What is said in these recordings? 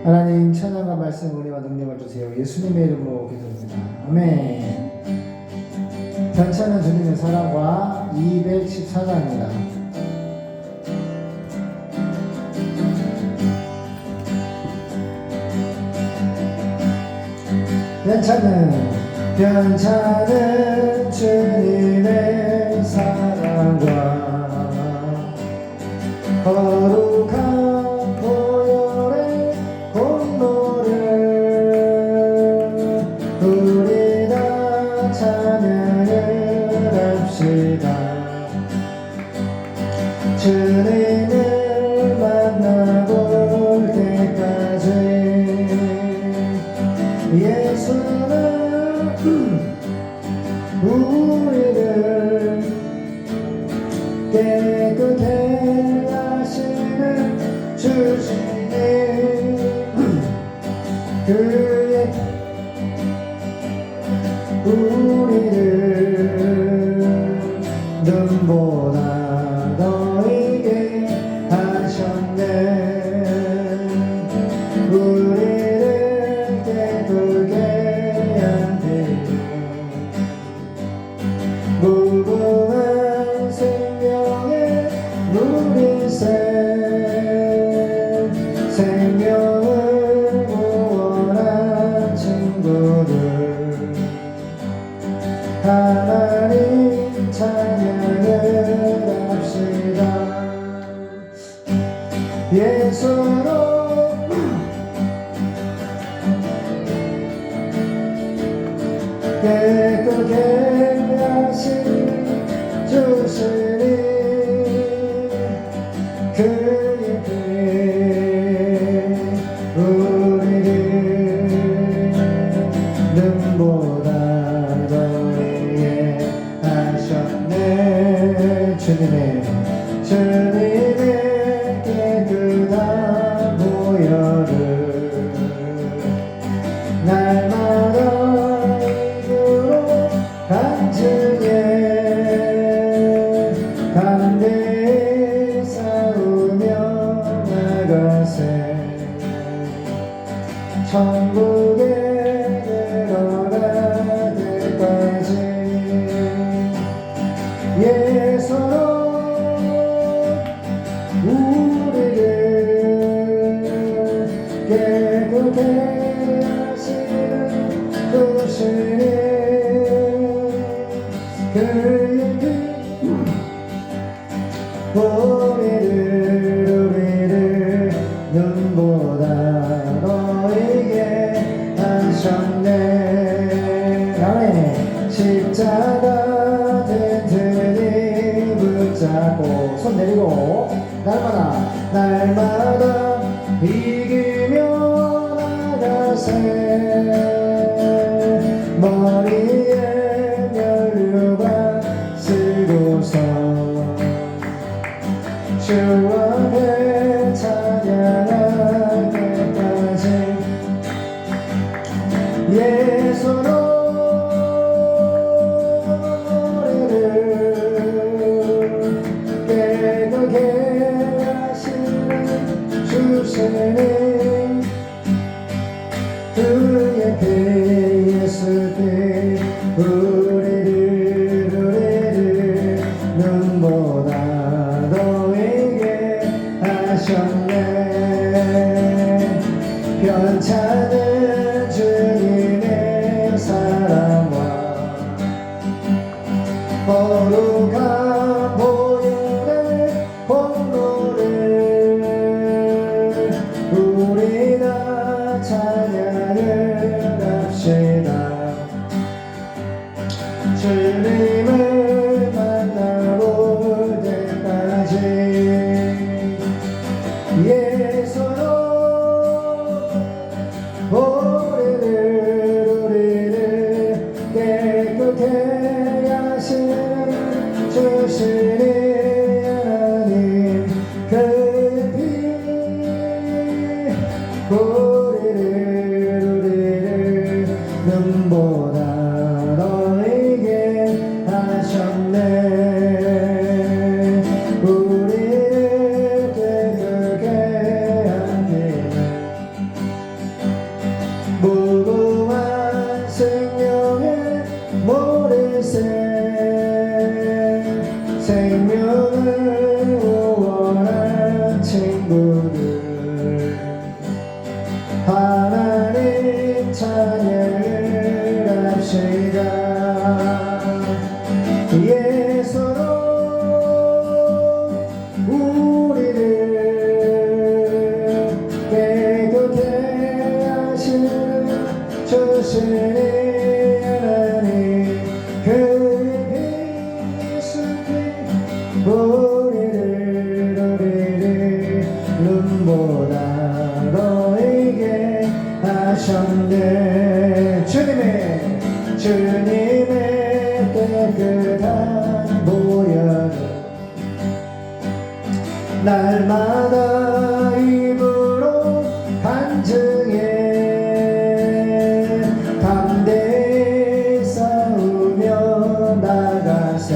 하나님 찬양과 말씀 은혜와 능력을 주세요. 예수님의 이름으로 기도합니다. 아멘. 편찮은 주님의 사랑과 214장입니다. 편찮은 주님의 사랑과 거룩한 보혈의 공로를 우리 다 찬양을 합시다. 주님을 만나볼 때까지 예수는 우리를 깨끗게 하시는 주시니 그의 우리를 눈보다 더 이게 하셨네. 우리를 깨끗게 하니 무궁한 생명의 누리세 생명을 구원한 친구들 하나님 찬양을 합시다. 예수로 깨끗게 하신 주시니 그의 피 우리를 눈보다 더하게 하셨네. 주님의 깨끗한 보혈을 날마다 입으로 간증해 담대히 싸우며 나가세. 천국에 들어갈 때까지 예수로 우리를 깨끗게 하시는 주시니 그의 피 우리를 눈보다 너에게 하셨네. 아멘. 십자가 튼튼히 붙잡고 손 내리고 날마다 이기며 나가세. 머리에 면류관 쓰고서 주 앞에 찬양할 때까지 예수로 우리를 깨끗게 하시는 주시니 그의 피 예수 피 우리를 눈보다 너에게 하셨네. 편찮은 주님의 사랑과 거룩한 보혈의 공로를 우리 다 찬양을 합시다. 주님을 만나볼 때까지 예수로 우리를 깨끗게 하시는 주시니 하나님 그의 피 우리를 눈보다 너에게 하셨네. 우리를 깨끗게 하나님 찬양합시다. 예수로 우리를 깨끗게 하시는 주시니 하나님 그의 깊이 우리를 눈보다 너에게 하셨네. 주님의 깨끗한 보혈을 날마다 입으로 간증해 담대히 싸우며 나가세.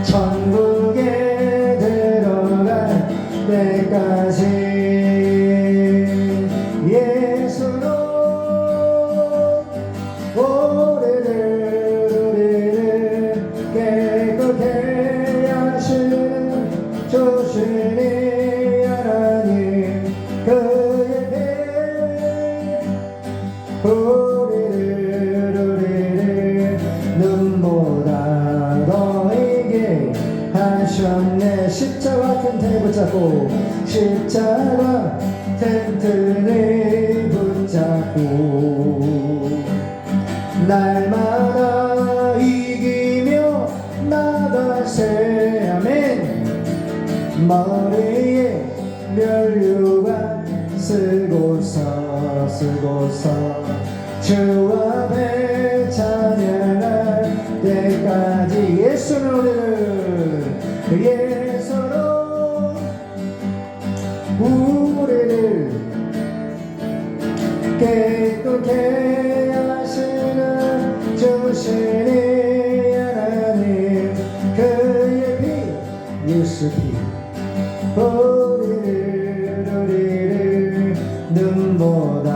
천국에 들어갈 때까지 예수로 우리를 깨끗게 하시는 주시니 하나님 그의 우리를 눈보다 너에게 하셨네. 십자가 튼튼히 붙잡고 십자가 튼튼히 붙잡고 날마다 이기며 나가세. 아멘. 머리에 면류관 쓰고서 주 앞에 찬양할 때까지 예수는 예수로 우리를 깨끗게 하시는 주시니 하나님 그의 피 예수 피 우리를 눈보다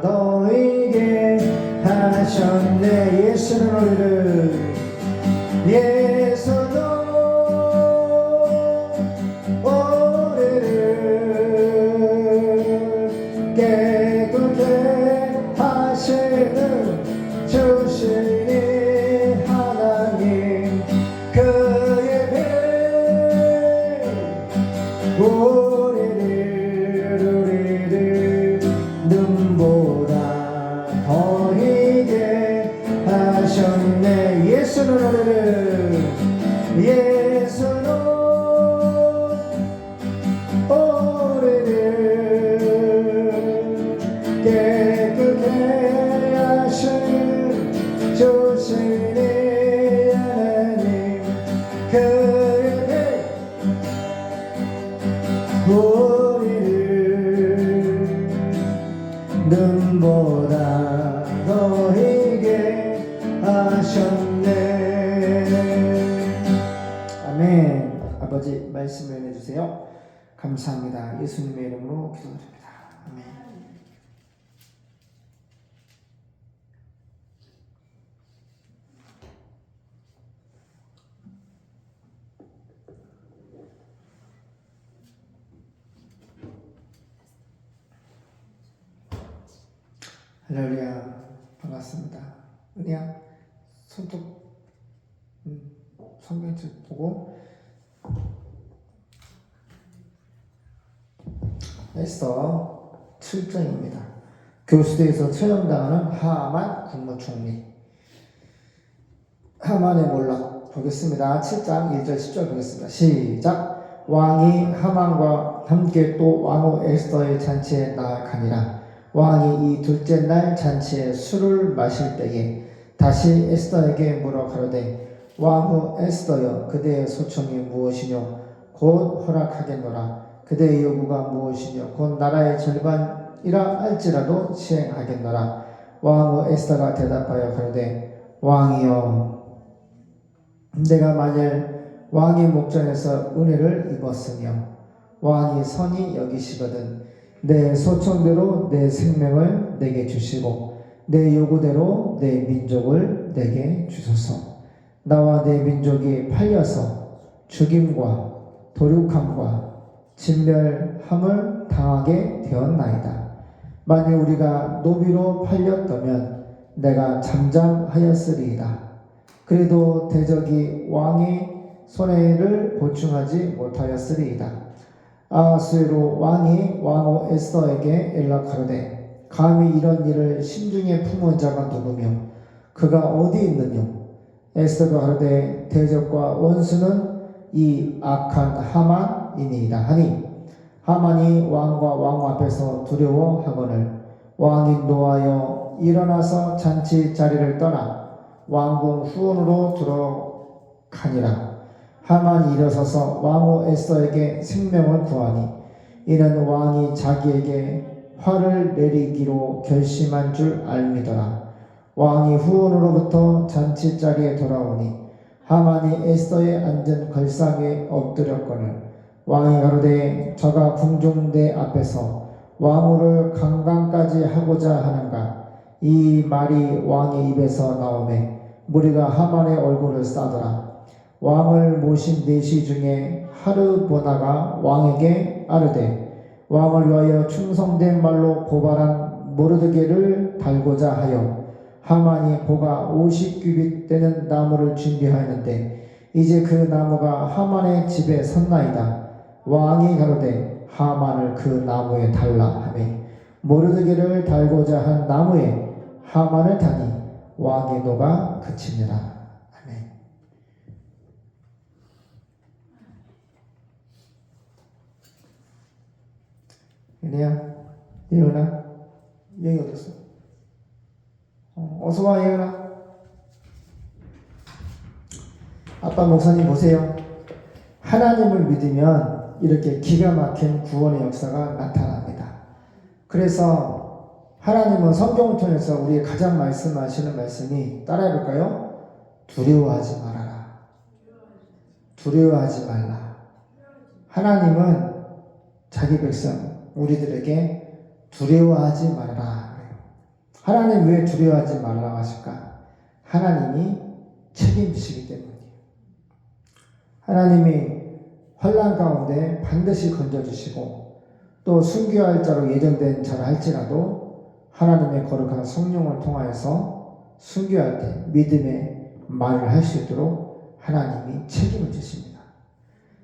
너에게 하셨네. 예수는 예수도 우리를 깨끗게 하시는 주시니 하나님 그의 배 우리를 눈보다 더이게 하셨네. 예수는 우리를 깨끗게 하시는 주시니 하나님 그의 우리를 눈보다 너에게 하셨네. 아멘. 아버지 말씀을 해주세요. 감사합니다. 예수님의 이름으로 기도드립니다. 아멘. 할렐루야. 반갑습니다. 은희야 손톱 성경책 보고 에스더 7장입니다. 교수대에서 처형당하는 하만 국무총리. 하만의 몰락 보겠습니다. 7장 1절 10절 보겠습니다. 시작. 왕이 하만과 함께 또 왕후 에스더의 잔치에 나아가니라. 왕이 이 둘째 날 잔치에 술을 마실 때에 다시 에스더에게 물어 가로되 왕후 에스더여 그대의 소청이 무엇이뇨 곧 허락하겠노라. 그대의 요구가 무엇이뇨 곧 나라의 절반이라 할지라도 시행하겠노라. 왕후 에스더가 대답하여 가로되 왕이여 내가 만일 왕의 목전에서 은혜를 입었으며 왕이 선히 여기시거든 내 소청대로 내 생명을 내게 주시고 내 요구대로 내 민족을 내게 주소서. 나와 내 민족이 팔려서 죽임과 도륙함과 진멸함을 당하게 되었나이다. 만일 우리가 노비로 팔렸다면 내가 잠잠하였으리이다. 그래도 대적이 왕의 손해를 보충하지 못하였으리이다. 아하수에로 왕이 왕후 에스더에게 연락하려되 감히 이런 일을 심중에 품은 자가 누구며 그가 어디 있느냐. 에스더가 하려되 대적과 원수는 이 악한 하만이니이다 하니 하만이 왕과 왕후 앞에서 두려워하거늘 왕이 노하여 일어나서 잔치 자리를 떠나 왕궁 후원으로 들어가니라. 하만이 일어서서 왕후 에스더에게 생명을 구하니 이는 왕이 자기에게 화를 내리기로 결심한 줄 알미더라. 왕이 후원으로부터 잔치 자리에 돌아오니 하만이 에스더의 앉은 걸상에 엎드렸거늘 왕이 가로되 저가 궁중대 앞에서 왕후를 강간까지 하고자 하는가. 이 말이 왕의 입에서 나오매 무리가 하만의 얼굴을 싸더라. 왕을 모신 내시 중에 하르보나가 왕에게 아르되 왕을 위하여 충성된 말로 고발한 모르드게를 달고자 하여 하만이 보가 50규빗 되는 나무를 준비하였는데 이제 그 나무가 하만의 집에 섰나이다. 왕이 가로되 하만을 그 나무에 달라 하매 모르드게를 달고자 한 나무에 하만을 다니 왕의 노가 그치니라. 아멘. 얘네야, 예은아, 얘기 어딨어? 어서 와 예은아. 아빠 목사님 보세요. 하나님을 믿으면 이렇게 기가 막힌 구원의 역사가 나타납니다. 그래서 하나님은 성경을 통해서 우리의 가장 말씀하시는 말씀이 따라해볼까요? 두려워하지 말아라. 두려워하지 말라. 하나님은 자기 백성 우리들에게 두려워하지 말아라. 하나님 왜 두려워하지 말라고 하실까? 하나님이 책임지시기 때문이에요. 하나님이 환난 가운데 반드시 건져주시고 또 순교할 자로 예정된 자라 할지라도 하나님의 거룩한 성령을 통하여서 순교할 때 믿음의 말을 할 수 있도록 하나님이 책임을 지십니다.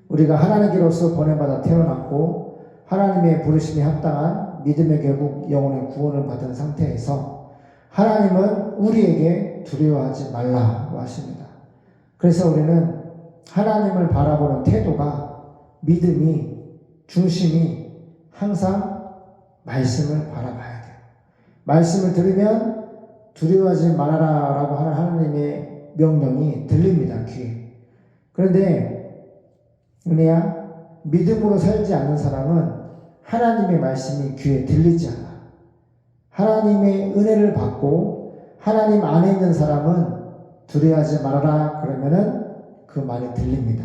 우리가 하나님께로서 번외받아 태어났고 하나님의 부르심에 합당한 믿음의 결국 영혼의 구원을 받은 상태에서 하나님은 우리에게 두려워하지 말라고 하십니다. 그래서 우리는 하나님을 바라보는 태도가 믿음이 중심이 항상 말씀을 바라봐야 돼요. 말씀을 들으면 두려워하지 말아라 라고 하는 하나님의 명령이 들립니다. 귀에. 그런데 은혜야, 믿음으로 살지 않는 사람은 하나님의 말씀이 귀에 들리지 않아. 하나님의 은혜를 받고 하나님 안에 있는 사람은 두려워하지 말아라 그러면은 그 말이 들립니다.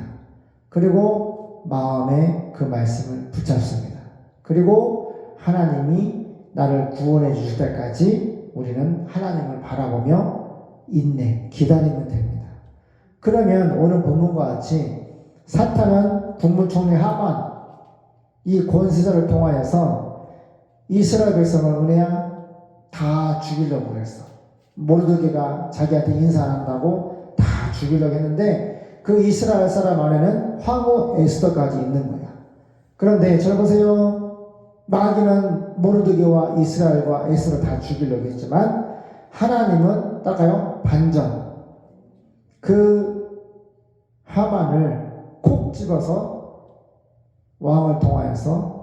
그리고 마음에 그 말씀을 붙잡습니다. 그리고 하나님이 나를 구원해 주실 때까지 우리는 하나님을 바라보며 인내, 기다리면 됩니다. 그러면 오늘 본문과 같이 사탄은 국무총리 하만 이 권세자를 통하여서 이스라엘 백성을 은혜야 다 죽이려고 했어. 모르드게가 자기한테 인사 안 한다고 다 죽이려고 했는데 그 이스라엘 사람 안에는 황후 에스더까지 있는 거야. 그런데 잘 보세요. 마귀는 모르드게와 이스라엘과 에스더를 다 죽이려고 했지만 하나님은 따가요 반전. 그 하만을 콕 집어서 왕을 통하여서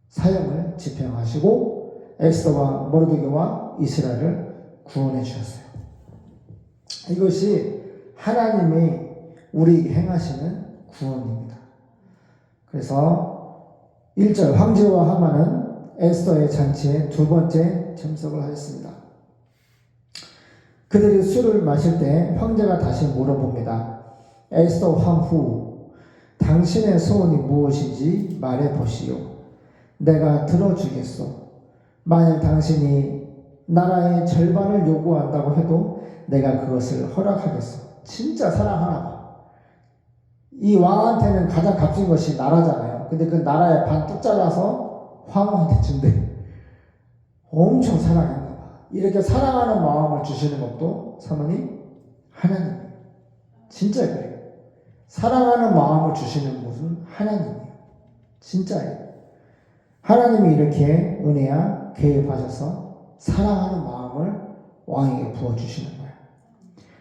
사형을 집행하시고 에스더와 모르드게와 이스라엘을 구원해 주셨어요. 이것이 하나님이 우리에게 행하시는 구원입니다. 그래서 1절 황제와 하만은 에스더의 잔치에 두 번째 참석을 하였습니다. 그들이 술을 마실 때 황제가 다시 물어봅니다. 에스더 황후, 당신의 소원이 무엇인지 말해보시오. 내가 들어주겠소. 만일 당신이 나라의 절반을 요구한다고 해도 내가 그것을 허락하겠소. 진짜 사랑하나 봐. 이 왕한테는 가장 값진 것이 나라잖아요. 거야. 근데 그 나라의 반 뚝 잘라서 황후한테 준대. 엄청 사랑했나 봐. 이렇게 사랑하는 마음을 주시는 것도 사모님 하나님. 진짜 그래요. 사랑하는 마음을 주시는 분은 하나님이에요. 진짜예요. 하나님이 이렇게 은혜야 개입하셔서 사랑하는 마음을 왕에게 부어주시는 거야.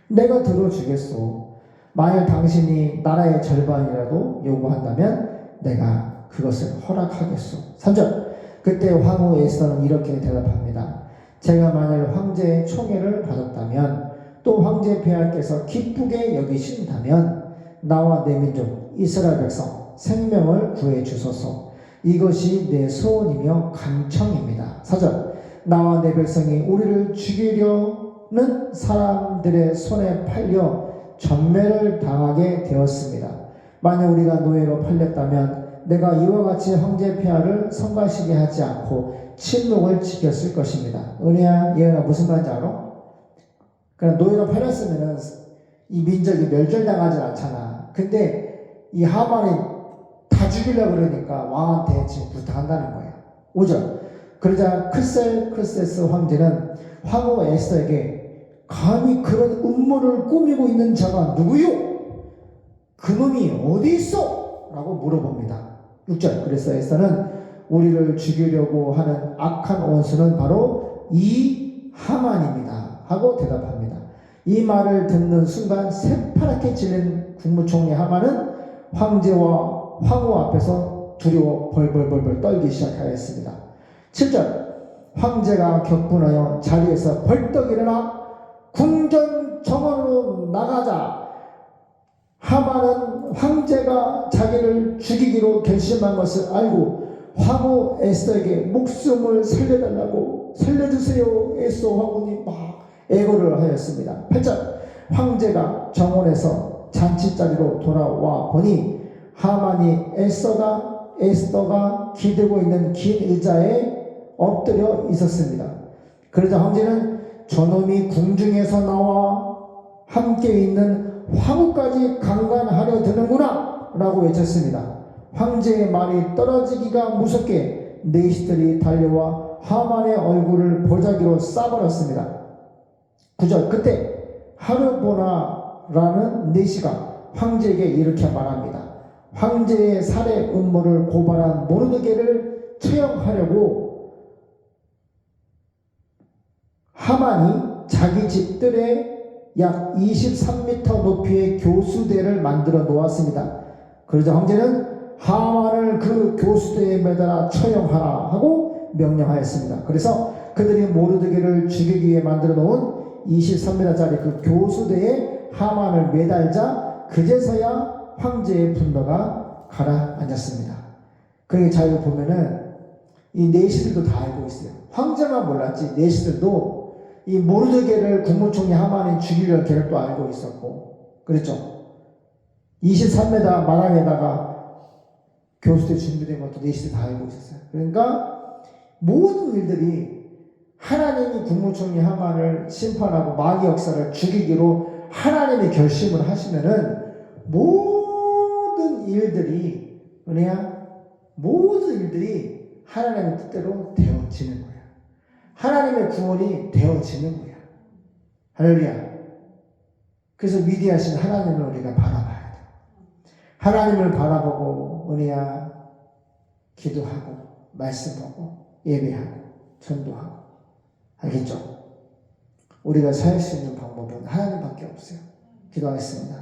내가 들어주겠소. 만일 당신이 나라의 절반이라도 요구한다면 내가 그것을 허락하겠소. 3절. 그때 황후 에스더는 이렇게 대답합니다. 제가 만일 황제의 총애를 받았다면 또 황제 폐하께서 기쁘게 여기신다면 나와 내 민족 이스라엘 백성 생명을 구해 주소서. 이것이 내 소원이며 간청입니다. 4절. 나와 내 백성이 우리를 죽이려는 사람들의 손에 팔려 전멸을 당하게 되었습니다. 만약 우리가 노예로 팔렸다면 내가 이와 같이 황제 폐하를 성가시게 하지 않고 침묵을 지켰을 것입니다. 은혜야, 예은아, 무슨 말인지 알아? 그냥 노예로 팔렸으면 이 민족이 멸절당하지 않잖아. 근데 이 하만이 다 죽이려고 그러니까 왕한테 지금 부탁한다는 거예요. 5절. 그러자 크세스 황제는 황후 에스더에게 감히 그런 음모를 꾸미고 있는 자가 누구요? 그놈이 어디 있어? 라고 물어봅니다. 6절. 그래서 에스더는 우리를 죽이려고 하는 악한 원수는 바로 이 하만입니다 하고 대답합니다. 이 말을 듣는 순간 새파랗게 질린 국무총리 하만은 황제와 황후 앞에서 두려워 벌벌벌 떨기 시작하였습니다. 7절. 황제가 격분하여 자리에서 벌떡 일어나 궁전 정원으로 나가자. 하만은 황제가 자기를 죽이기로 결심한 것을 알고 황후 에스더에게 목숨을 살려주세요 에스더 황후니 막 애고를 하였습니다. 8절. 황제가 정원에서 잔치자리로 돌아와 보니 하만이 에스더가 기대고 있는 긴 의자에 엎드려 있었습니다. 그러자 황제는 저놈이 궁중에서 나와 함께 있는 황후까지 강간하려 드는구나 라고 외쳤습니다. 황제의 말이 떨어지기가 무섭게 내시들이 달려와 하만의 얼굴을 보자기로 쏴버렸습니다. 9절. 그때 하르보나라는 내시가 황제에게 이렇게 말합니다. 황제의 살해 음모를 고발한 모르드게를 처형하려고 하만이 자기 집들의 약 23m 높이의 교수대를 만들어 놓았습니다. 그러자 황제는 하만을 그 교수대에 매달아 처형하라 하고 명령하였습니다. 그래서 그들이 모르드게를 죽이기 위해 만들어 놓은 23m짜리 그 교수대에 하만을 매달자 그제서야 황제의 분노가 가라앉았습니다. 그러니까 자기가 보면은 이 내시들도 다 알고 있어요. 황제만 몰랐지 내시들도 이 모르드게를 국무총리 하만이 죽이려는 계획도 알고 있었고 그랬죠. 23m 마당에다가 교수대 준비된 것도 내시들 다 알고 있었어요. 그러니까 모든 일들이 하나님이 국무총리 하만을 심판하고 마귀 역사를 죽이기로 하나님이 결심을 하시면은 모든 일들이 은혜야 모든 일들이 하나님의 뜻대로 되어지는 거야. 하나님의 구원이 되어지는 거야. 할렐루야. 그래서 위대하신 하나님을 우리가 바라봐야 돼. 하나님을 바라보고 은혜야 기도하고 말씀하고 예배하고 전도하고 알겠죠? 우리가 살 수 있는 방법은 하나님밖에 없어요. 기도하겠습니다.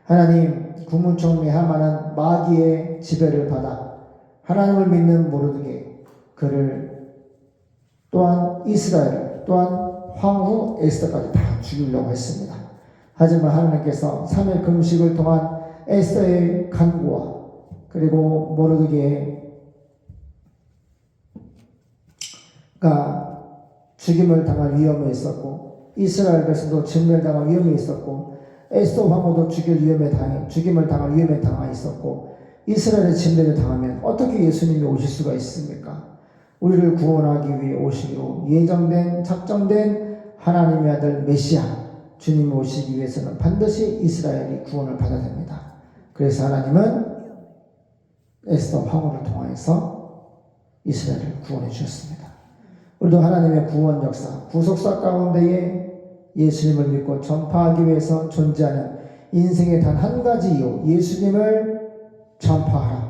하나님, 국무총리 하만은 마귀의 지배를 받아 하나님을 믿는 모르드게 그를 또한 이스라엘을 또한 황후 에스더까지 다 죽이려고 했습니다. 하지만 하나님께서 3일 금식을 통한 에스더의 간구와 그리고 모르드게가 죽임을 당할 위험이 있었고 이스라엘 백성도 진멸당할 위험이 있었고 에스더 황후도 죽임을 당할 위험에 당하 있었고 이스라엘의 진멸을 당하면 어떻게 예수님이 오실 수가 있습니까? 우리를 구원하기 위해 오시기로 예정된 작정된 하나님의 아들 메시아 주님이 오시기 위해서는 반드시 이스라엘이 구원을 받아야 됩니다. 그래서 하나님은 에스더 황후를 통하여서 이스라엘을 구원해 주셨습니다. 우리도 하나님의 구원 역사, 구속사 가운데에 예수님을 믿고 전파하기 위해서 존재하는 인생의 단 한 가지 이유, 예수님을 전파하라.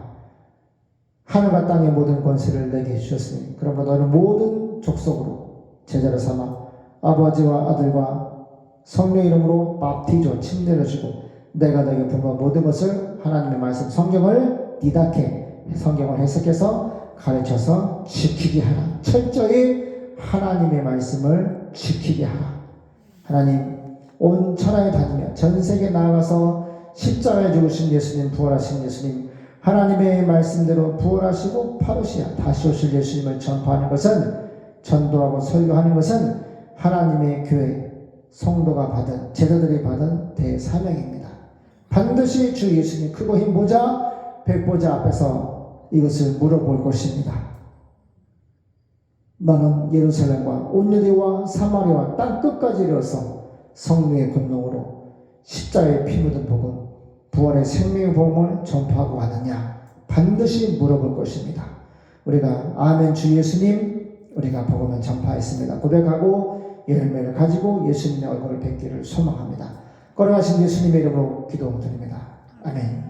하늘과 땅의 모든 권세를 내게 주셨으니 그러므로 너는 모든 족속으로 제자를 삼아 아버지와 아들과 성령 이름으로 밥티조 침례를 주고 내가 너에게 분부한 모든 것을 하나님의 말씀 성경을 디다케 성경을 해석해서 가르쳐서 지키게 하라. 철저히 하나님의 말씀을 지키게 하라. 하나님 온 천하에 다니며 전 세계에 나아가서 십자가에 죽으신 예수님, 부활하신 예수님, 하나님의 말씀대로 부활하시고 파루시아 다시 오실 예수님을 전파하는 것은, 전도하고 설교하는 것은 하나님의 교회 성도가 받은, 제자들이 받은 대사명입니다. 반드시 주 예수님 크고 힘 보자 백보자 앞에서 이것을 물어볼 것입니다. 너는 예루살렘과 온 유대와 사마리아와 땅 끝까지 이르러서 성령의 권능으로 십자가에 피 묻은 복음, 부활의 생명의 복음을 전파하고 왔느냐? 반드시 물어볼 것입니다. 우리가 아멘 주 예수님, 우리가 복음을 전파했습니다 고백하고 열매를 가지고 예수님의 얼굴을 뵙기를 소망합니다. 거룩하신 예수님의 이름으로 기도드립니다. 아멘.